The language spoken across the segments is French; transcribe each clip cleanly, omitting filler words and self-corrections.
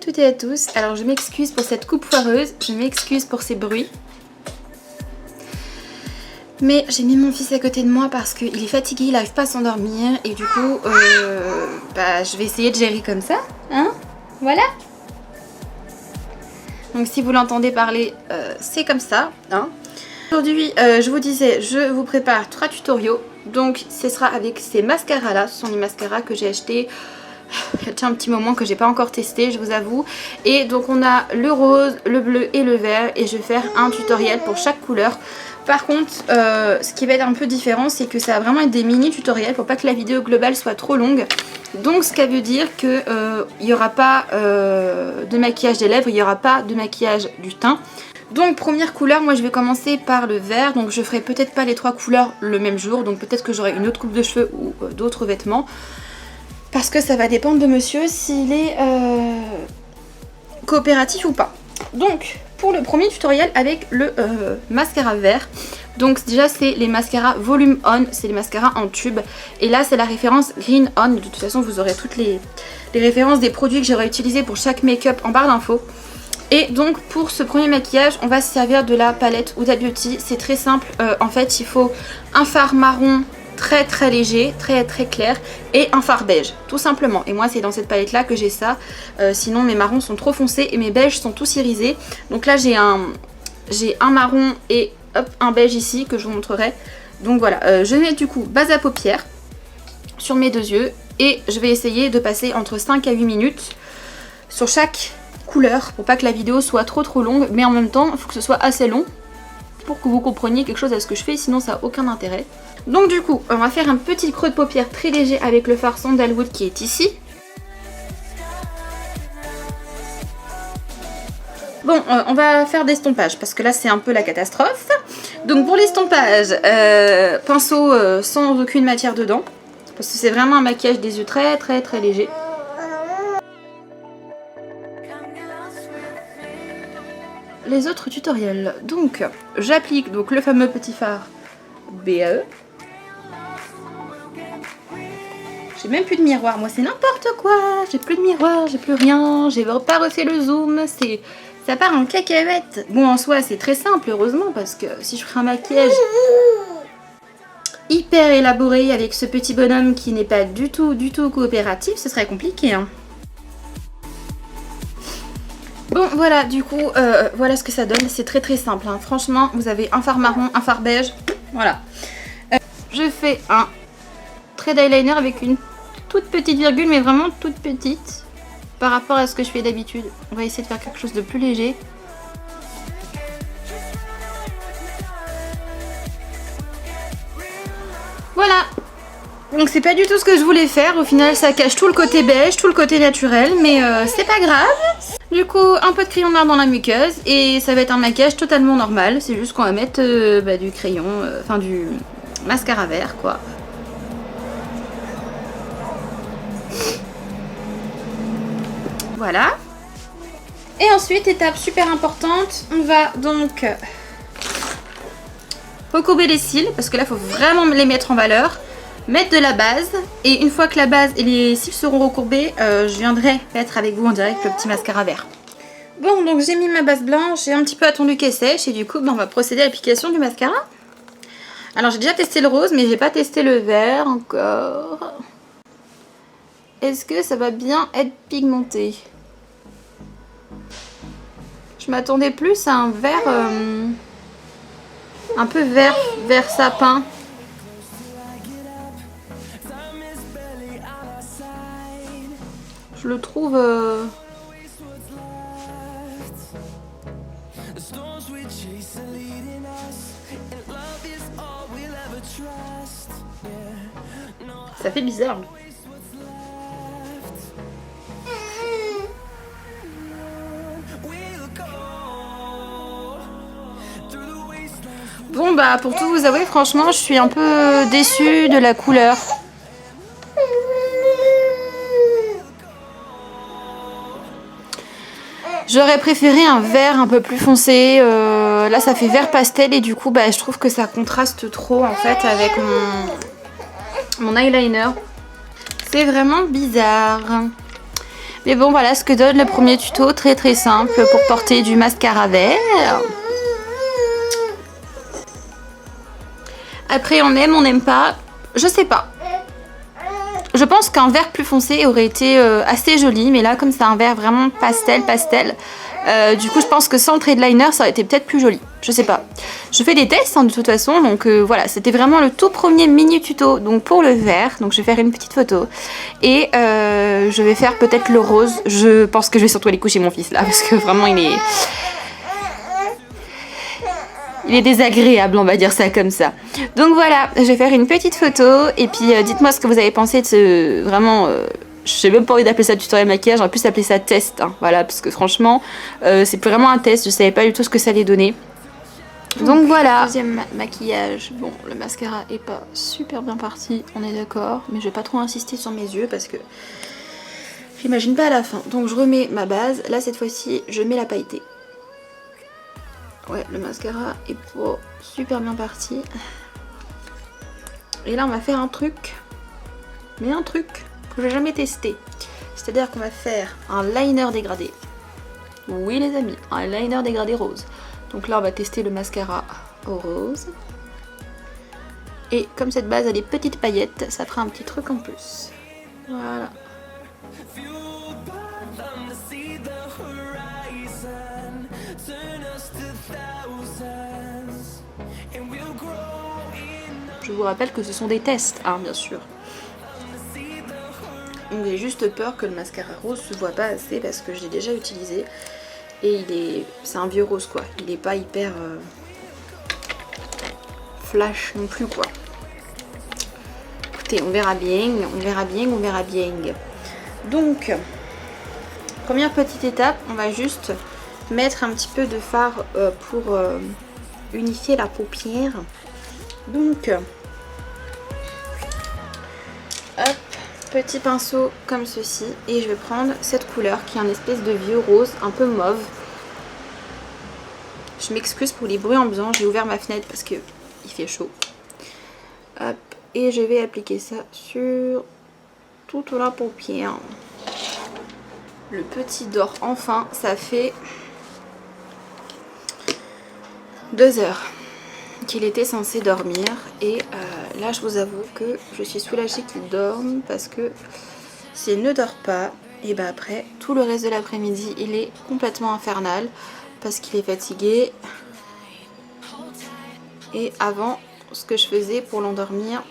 toutes et à tous. Alors je m'excuse pour cette coupe foireuse, je m'excuse pour ces bruits. Mais j'ai mis mon fils à côté de moi parce qu'il est fatigué, il n'arrive pas à s'endormir. Et du coup, je vais essayer de gérer comme ça. Hein? Voilà. Donc si vous l'entendez parler, c'est comme ça. Hein? Aujourd'hui, je vous disais, je vous prépare 3 tutoriaux. Donc ce sera avec ces mascaras là. Ce sont les mascaras que j'ai achetés il y a un petit moment, que j'ai pas encore testé, je vous avoue. Et donc on a le rose, le bleu et le vert. Et je vais faire un tutoriel pour chaque couleur. Par contre, ce qui va être un peu différent, c'est que ça va vraiment être des mini tutoriels pour pas que la vidéo globale soit trop longue. Donc ce qui veut dire que il n'y aura pas de maquillage des lèvres, il n'y aura pas de maquillage du teint. Donc première couleur, moi je vais commencer par le vert. Donc je ferai peut-être pas les 3 couleurs le même jour. Donc peut-être que j'aurai une autre coupe de cheveux ou d'autres vêtements. Parce que ça va dépendre de monsieur s'il est coopératif ou pas. Donc pour le premier tutoriel avec le mascara vert. Donc déjà c'est les mascaras Volume On, c'est les mascaras en tube. Et là c'est la référence Green On. De toute façon vous aurez toutes les références des produits que j'aurai utilisés pour chaque make-up en barre d'infos. Et donc pour ce premier maquillage on va se servir de la palette Huda Beauty. C'est très simple, en fait il faut un fard marron très léger, très clair, et un fard beige, tout simplement. Et moi c'est dans cette palette là que j'ai ça, sinon mes marrons sont trop foncés et mes beiges sont tous irisés. Donc là j'ai un marron et hop, un beige ici que je vous montrerai. Donc voilà, je mets du coup base à paupières sur mes 2 yeux et je vais essayer de passer entre 5 à 8 minutes sur chaque couleur pour pas que la vidéo soit trop longue, mais en même temps il faut que ce soit assez long pour que vous compreniez quelque chose à ce que je fais, sinon ça n'a aucun intérêt. Donc du coup, on va faire un petit creux de paupière très léger avec le fard Sandalwood qui est ici. Bon, on va faire des estompages parce que là c'est un peu la catastrophe. Donc pour l'estompage, pinceau sans aucune matière dedans. Parce que c'est vraiment un maquillage des yeux très léger. Les autres tutoriels. Donc j'applique le fameux petit fard BAE. J'ai même plus de miroir, moi c'est n'importe quoi. J'ai plus de miroir, j'ai plus rien. J'ai pas refait le zoom, ça part en cacahuète. Bon en soi c'est très simple heureusement parce que si je ferais un maquillage hyper élaboré avec ce petit bonhomme qui n'est pas du tout coopératif, ce serait compliqué hein. Bon voilà, du coup voilà ce que ça donne, c'est très simple hein. Franchement vous avez un fard marron, un fard beige, voilà. Je fais un trait d'eyeliner avec une toute petite virgule, mais vraiment toute petite par rapport à ce que je fais d'habitude. On va essayer de faire quelque chose de plus léger. Voilà. Donc c'est pas du tout ce que je voulais faire. Au final ça cache tout le côté beige, tout le côté naturel, mais c'est pas grave. Du coup un peu de crayon noir dans la muqueuse et ça va être un maquillage totalement normal. C'est juste qu'on va mettre du crayon, enfin du mascara vert quoi. Voilà. Et ensuite, étape super importante, on va donc recourber les cils, parce que là, il faut vraiment les mettre en valeur. Mettre de la base, et une fois que la base et les cils seront recourbés, je viendrai mettre avec vous en direct le petit mascara vert. Bon, donc j'ai mis ma base blanche, j'ai un petit peu attendu qu'elle sèche, et du coup, on va procéder à l'application du mascara. Alors, j'ai déjà testé le rose, mais j'ai pas testé le vert encore. Est-ce que ça va bien être pigmenté ? Je m'attendais plus à un vert un peu vert sapin. Je le trouve ça fait bizarre. Bon bah pour tout vous avouer, franchement je suis un peu déçue de la couleur. J'aurais préféré un vert un peu plus foncé. Là ça fait vert pastel et du coup je trouve que ça contraste trop en fait avec mon eyeliner. C'est vraiment bizarre. Mais bon voilà ce que donne le premier tuto, très très simple pour porter du mascara vert. Après on aime, on n'aime pas, je sais pas. Je pense qu'un vert plus foncé aurait été assez joli, mais là comme c'est un vert vraiment pastel, du coup je pense que sans le trait de liner ça aurait été peut-être plus joli, je sais pas. Je fais des tests hein, de toute façon, donc voilà, c'était vraiment le tout premier mini tuto donc pour le vert, donc je vais faire une petite photo et je vais faire peut-être le rose. Je pense que je vais surtout aller coucher mon fils là, parce que vraiment il est désagréable, on va dire ça comme ça. Donc voilà, je vais faire une petite photo et puis dites-moi ce que vous avez pensé de ce... Vraiment, je n'ai même pas envie d'appeler ça tutoriel maquillage, j'aurais pu appeler ça test. Hein, voilà, parce que franchement, c'est vraiment un test, je savais pas du tout ce que ça allait donner. Donc voilà. Deuxième maquillage. Bon, le mascara est pas super bien parti, on est d'accord. Mais je vais pas trop insister sur mes yeux parce que j'imagine pas à la fin. Donc je remets ma base. Là, cette fois-ci, je mets la pailletée. Ouais, le mascara est pas super bien parti. Et là, on va faire un truc. Mais un truc que j'ai jamais testé. C'est-à-dire qu'on va faire un liner dégradé. Oui, les amis, un liner dégradé rose. Donc là, on va tester le mascara au rose. Et comme cette base a des petites paillettes, ça fera un petit truc en plus. Voilà. Je vous rappelle que ce sont des tests, hein, bien sûr. Donc j'ai juste peur que le mascara rose se voit pas assez parce que je l'ai déjà utilisé. Et c'est un vieux rose quoi, il est pas hyper flash non plus quoi. Écoutez, on verra bien, on verra bien, on verra bien. Donc, première petite étape, on va juste mettre un petit peu de fard pour unifier la paupière. Donc, hop, petit pinceau comme ceci et je vais prendre cette couleur qui est un espèce de vieux rose un peu mauve. Je m'excuse pour les bruits ambiants, j'ai ouvert ma fenêtre parce que il fait chaud. Hop, et je vais appliquer ça sur toute la paupière. Le petit dort enfin, ça fait 2 heures qu'il était censé dormir et là je vous avoue que je suis soulagée qu'il dorme parce que s'il ne dort pas et ben après tout le reste de l'après-midi il est complètement infernal parce qu'il est fatigué. Et avant, ce que je faisais pour l'endormir,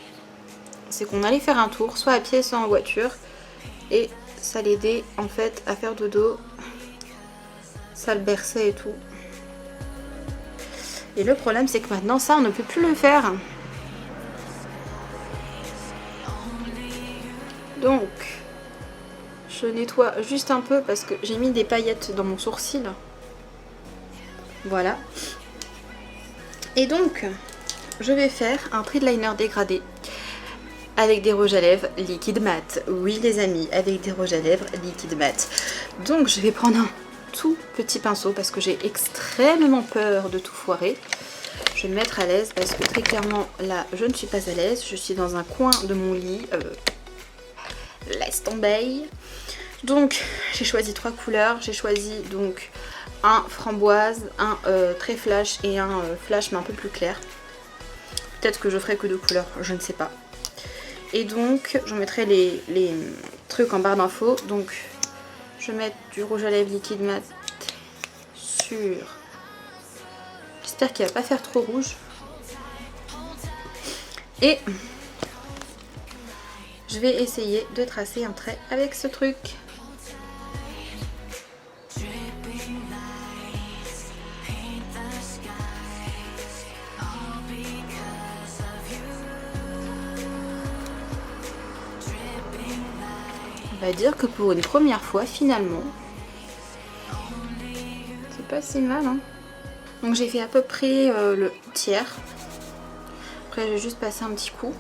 c'est qu'on allait faire un tour soit à pied soit en voiture et ça l'aidait en fait à faire dodo, ça le berçait et tout. Et le problème c'est que maintenant ça on ne peut plus le faire. Donc je nettoie juste un peu parce que j'ai mis des paillettes dans mon sourcil. Voilà. Et donc je vais faire un trait de liner dégradé avec des rouges à lèvres liquide mat. Oui les amis, avec des rouges à lèvres liquide mat. Donc je vais prendre un tout petit pinceau parce que j'ai extrêmement peur de tout foirer. Je vais me mettre à l'aise parce que très clairement là je ne suis pas à l'aise. Je suis dans un coin de mon lit. Laisse tomber. Donc j'ai choisi 3 couleurs. J'ai choisi donc un framboise, un très flash et un flash mais un peu plus clair. Peut-être que je ferai que 2 couleurs, je ne sais pas. Et donc je mettrai les trucs en barre d'infos. Donc je vais mettre du rouge à lèvres liquide mat sur... J'espère qu'il va pas faire trop rouge. Et je vais essayer de tracer un trait avec ce truc. On va dire que pour une première fois, finalement, c'est pas si mal, hein. Donc j'ai fait à peu près le tiers. Après, je vais juste passer un petit coup.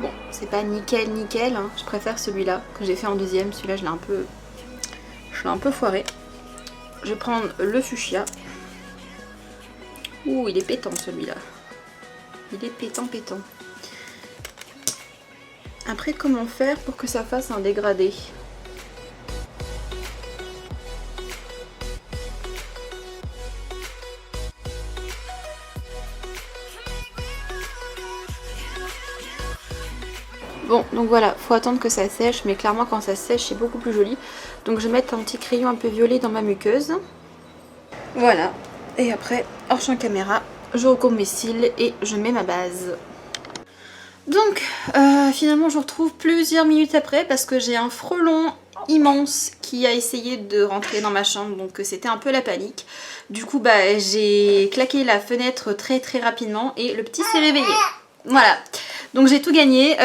Bon, c'est pas nickel, nickel, hein. Je préfère celui-là que j'ai fait en deuxième. Celui-là, je l'ai un peu foiré. Je vais prendre le fuchsia. Ouh, il est pétant celui-là. Il est pétant, pétant. Après, comment faire pour que ça fasse un dégradé? Bon, donc voilà, faut attendre que ça sèche, mais clairement quand ça sèche c'est beaucoup plus joli. Donc je vais mettre un petit crayon un peu violet dans ma muqueuse. Voilà, et après, hors champ caméra, je recouvre mes cils et je mets ma base. Donc finalement je vous retrouve plusieurs minutes après parce que j'ai un frelon immense qui a essayé de rentrer dans ma chambre, donc c'était un peu la panique. Du coup bah j'ai claqué la fenêtre très rapidement et le petit s'est réveillé. Voilà, donc j'ai tout gagné.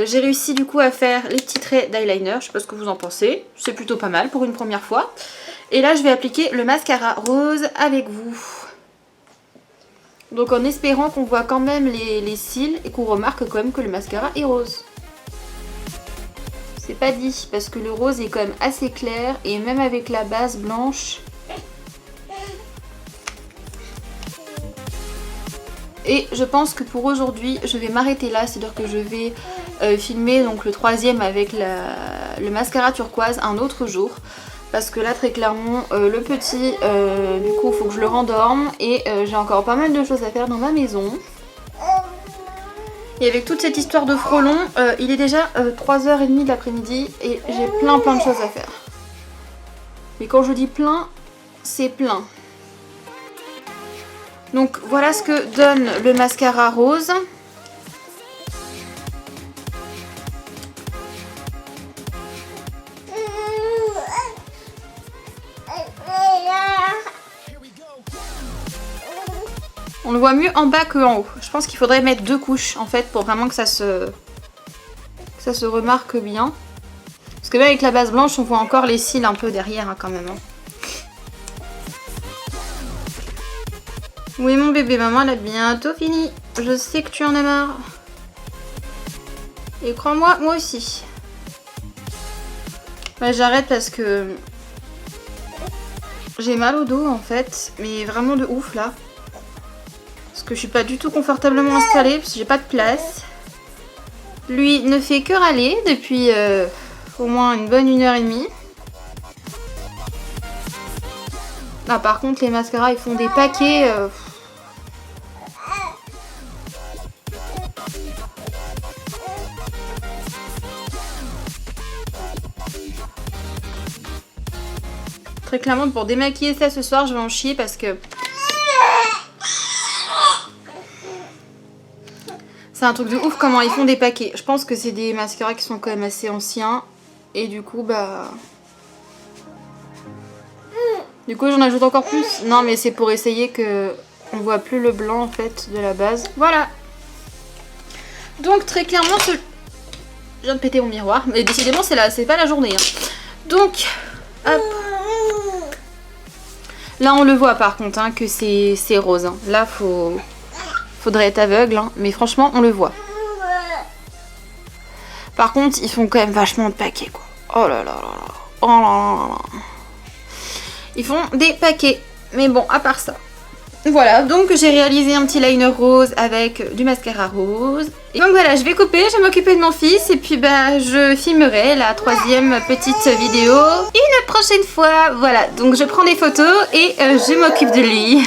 J'ai réussi du coup à faire les petits traits d'eyeliner, je sais pas ce que vous en pensez, c'est plutôt pas mal pour une première fois. Et là je vais appliquer le mascara rose avec vous. Donc en espérant qu'on voit quand même les cils et qu'on remarque quand même que le mascara est rose. C'est pas dit parce que le rose est quand même assez clair et même avec la base blanche. Et je pense que pour aujourd'hui je vais m'arrêter là, c'est-à-dire que je vais filmer donc le troisième avec le mascara turquoise un autre jour. Parce que là très clairement le petit du coup il faut que je le rendorme et j'ai encore pas mal de choses à faire dans ma maison. Et avec toute cette histoire de frelon, il est déjà 3h30 de l'après-midi et j'ai plein de choses à faire. Mais quand je dis plein, c'est plein. Donc voilà ce que donne le mascara rose. On le voit mieux en bas qu'en haut. Je pense qu'il faudrait mettre 2 couches en fait pour vraiment que ça se remarque bien. Parce que même avec la base blanche on voit encore les cils un peu derrière hein, quand même. Hein. Oui mon bébé, maman elle a bientôt fini. Je sais que tu en as marre. Et crois-moi, moi aussi. Bah, j'arrête parce que j'ai mal au dos en fait. Mais vraiment de ouf là. Parce que je suis pas du tout confortablement installée parce que j'ai pas de place. Lui ne fait que râler depuis au moins une bonne 1h30. Ah, par contre les mascaras ils font des paquets. Très clairement pour démaquiller ça ce soir je vais en chier parce que c'est un truc de ouf comment ils font des paquets. Je pense que c'est des mascaras qui sont quand même assez anciens. Et du coup bah... Du coup j'en ajoute encore plus. Non mais c'est pour essayer que on voit plus le blanc en fait de la base. Voilà. Donc très clairement ce... Je viens de péter mon miroir. Mais décidément c'est pas la journée. Hein. Donc... Hop. Là on le voit par contre hein, que c'est rose. Hein. Là faudrait être aveugle, hein, mais franchement on le voit. Par contre ils font quand même vachement de paquets quoi. Oh là là là là. Oh là là là. Ils font des paquets. Mais bon, à part ça. Voilà, donc j'ai réalisé un petit liner rose avec du mascara rose. Et donc voilà, je vais couper, je vais m'occuper de mon fils et puis bah je filmerai la 3e petite vidéo une prochaine fois. Voilà, donc je prends des photos et je m'occupe de lui.